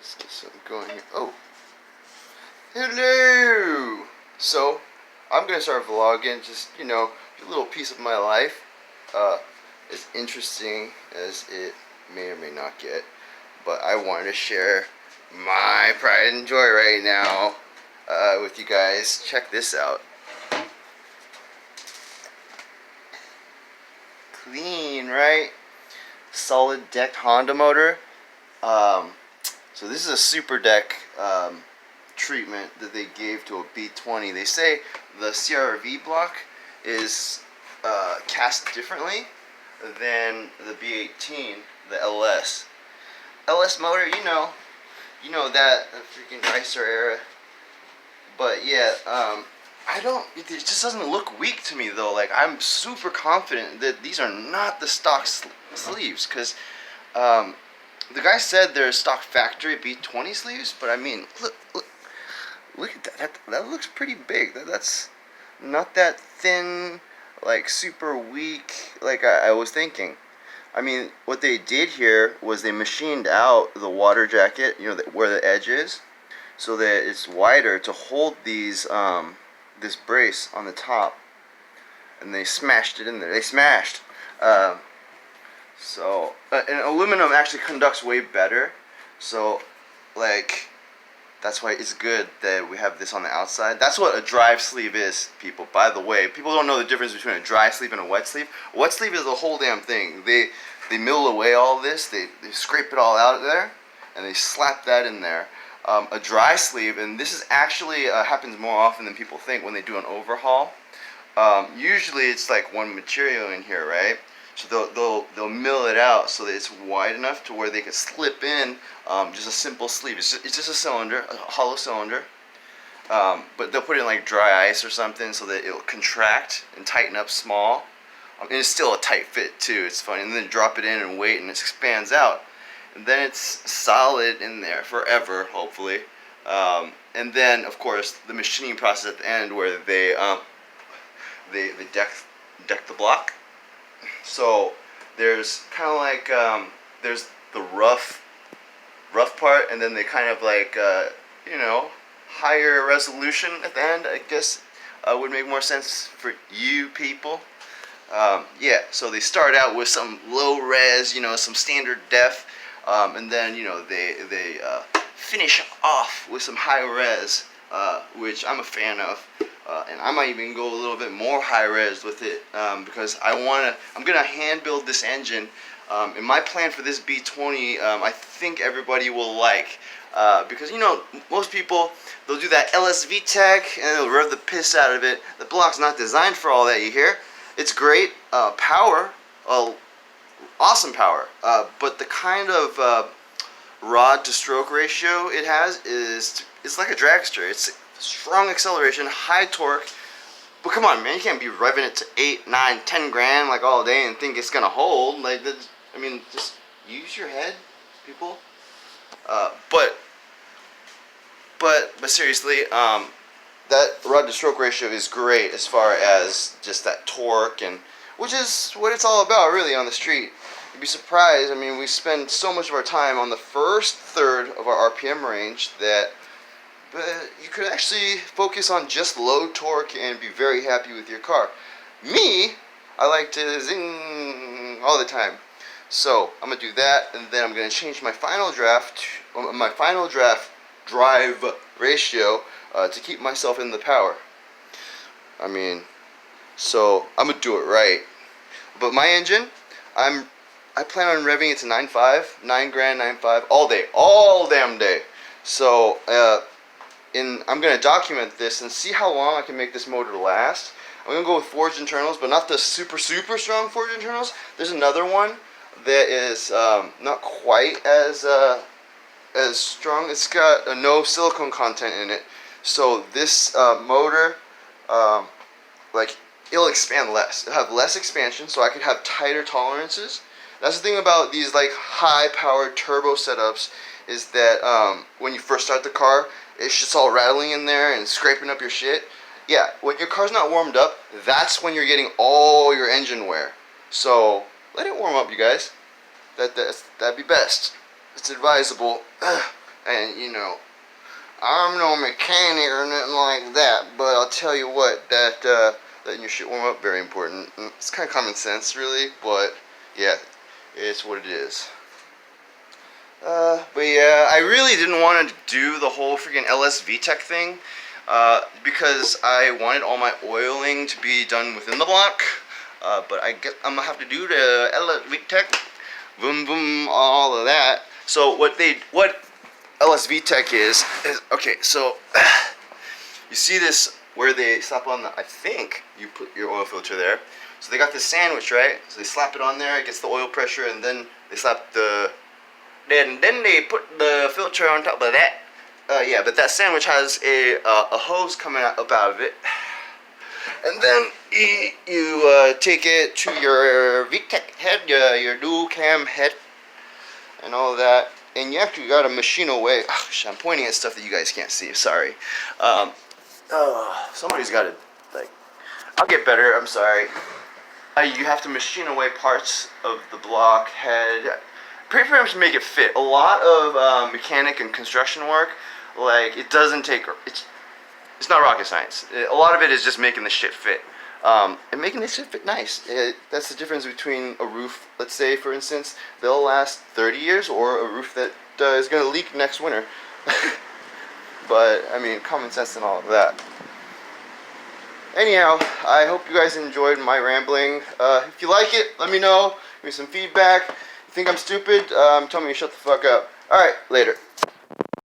Let's get something going here. Oh, hello. So, I'm gonna start vlogging. Just a little piece of my life. As interesting as it may or may not get, but I wanted to share my pride and joy right now with you guys. Check this out. Clean, right? Solid decked Honda motor. So this is a super deck treatment that they gave to a B20. They say the CRV block is cast differently than the B18, the LS. LS motor, you know that freaking Chrysler era. But yeah, it just doesn't look weak to me though. Like, I'm super confident that these are not the stock sleeves, because the guy said they're stock factory B20 sleeves, but I mean, look at that. That looks pretty big. That's not that thin, like super weak, like I was thinking. I mean, what they did here was they machined out the water jacket, where the edge is, so that it's wider to hold these this brace on the top, and they smashed it in there. They smashed. And aluminum actually conducts way better, so like that's why it's good that we have this on the outside. That's what a dry sleeve is, people. By the way, people don't know the difference between a dry sleeve and a wet sleeve. A wet sleeve is the whole damn thing. They mill away all this. They scrape it all out of there, and they slap that in there. A dry sleeve, and this is actually happens more often than people think when they do an overhaul. Usually it's like one material in here, right? So they'll mill it out so that it's wide enough to where they can slip in just a simple sleeve. It's just a cylinder, a hollow cylinder. But they'll put it in like dry ice or something so that it'll contract and tighten up small. And it's still a tight fit too. It's funny. And then drop it in and wait, and it expands out. And then it's solid in there forever, hopefully. And then, of course, the machining process at the end where they deck the block. So there's kind of like there's the rough part, and then they kind of like higher resolution at the end. I guess would make more sense for you people. Yeah, so they start out with some low res, some standard def, and then they finish off with some high res, which I'm a fan of. And I might even go a little bit more high res with it, because I'm gonna hand build this engine. And my plan for this B20, I think everybody will like, because most people, they'll do that LSV tech and they'll rev the piss out of it. The block's not designed for all that, you hear? It's great power, awesome power, but the kind of rod to stroke ratio it has it's like a dragster. It's strong acceleration, high torque, but come on, man, you can't be revving it to 8, 9, 10 grand like all day and think it's gonna hold. Like, I mean, just use your head, people. But seriously, that rod to stroke ratio is great as far as just that torque, and which is what it's all about, really, on the street. You'd be surprised. I mean, we spend so much of our time on the first third of our RPM range that. But you could actually focus on just low torque and be very happy with your car. Me, I like to zing all the time. So I'm gonna do that, and then I'm gonna change my final drive ratio to keep myself in the power. I mean, so I'm gonna do it right. But my engine, I plan on revving it to 9.5, 9 grand, 9.5 all day, all damn day. So I'm going to document this and see how long I can make this motor last. I'm going to go with forged internals, but not the super strong forged internals. There's another one that is not quite as strong. It's got no silicone content in it. So this motor, like, it'll expand less. It'll have less expansion, so I could have tighter tolerances. That's the thing about these like high-powered turbo setups, is that when you first start the car, it's just all rattling in there and scraping up your shit. Yeah, when your car's not warmed up, that's when you're getting all your engine wear. So let it warm up, you guys. That'd be best. It's advisable. And you know, I'm no mechanic or nothing like that, but I'll tell you what, that letting your shit warm up, very important. It's kind of common sense, really, but yeah, it's what it is. But yeah, I really didn't want to do the whole freaking LS VTEC thing, because I wanted all my oiling to be done within the block. But I guess I'm gonna have to do the LS VTEC, boom boom, all of that. So what LS VTEC is okay. So you see this where they slap on the, I think you put your oil filter there. So they got this sandwich, right? So they slap it on there, it gets the oil pressure, and then they slap the, then they put the filter on top of that. Yeah, but that sandwich has a hose coming up out of it. And then you take it to your VTEC head, your dual cam head, and all of that. And you actually got to machine away. Oh, I'm pointing at stuff that you guys can't see. Sorry. Somebody's got to, like, I'll get better. I'm sorry. You have to machine away parts of the block head. Pretty much make it fit. A lot of mechanic and construction work, like, it doesn't take, it's not rocket science. A lot of it is just making the shit fit. And making the shit fit nice. That's the difference between a roof, let's say, for instance, they'll last 30 years, or a roof that is going to leak next winter. But, I mean, common sense and all of that. Anyhow, I hope you guys enjoyed my rambling. If you like it, let me know. Give me some feedback. If you think I'm stupid, tell me to shut the fuck up. Alright, later.